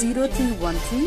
0313